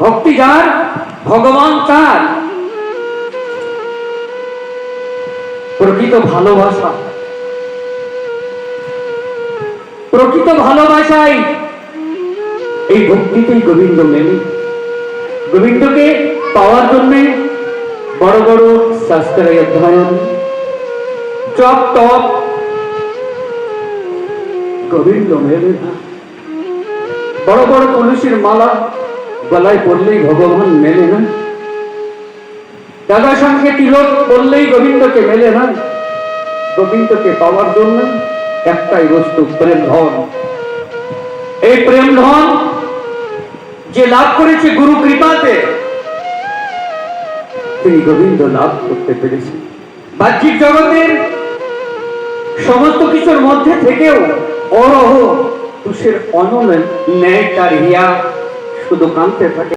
ভক্তি যার, ভগবান তার। প্রকৃত ভালোবাসা, প্রকৃত ভালোবাসায় এই ভক্তিতেই গোবিন্দ মেলে। গোবিন্দকে পাওয়ার জন্য বড় বড় শাস্ত্রের অধ্যয়ন, জপ তপ, গোবিন্দ মেলে না। বড় বড় তুলসীর মালা গলায় পড়লেই ভগবান মেলে না। দাদা সঙ্গে তিলক বললেই গোবিন্দকে মেলে না। গোবিন্দকে পাওয়ার জন্য একটাই বস্তু, প্রেম ধন। এই প্রেম ধন যে লাভ করেছে গুরু কৃপাতে, তিনি গোবিন্দ লাভ করতে পেরেছেন। বাহ্যিক জগতের সমস্ত কিছুর মধ্যে থেকেও অরহ তুষের অনল ন্যায় তার হিয়া শুধু কাঁদতে থাকে।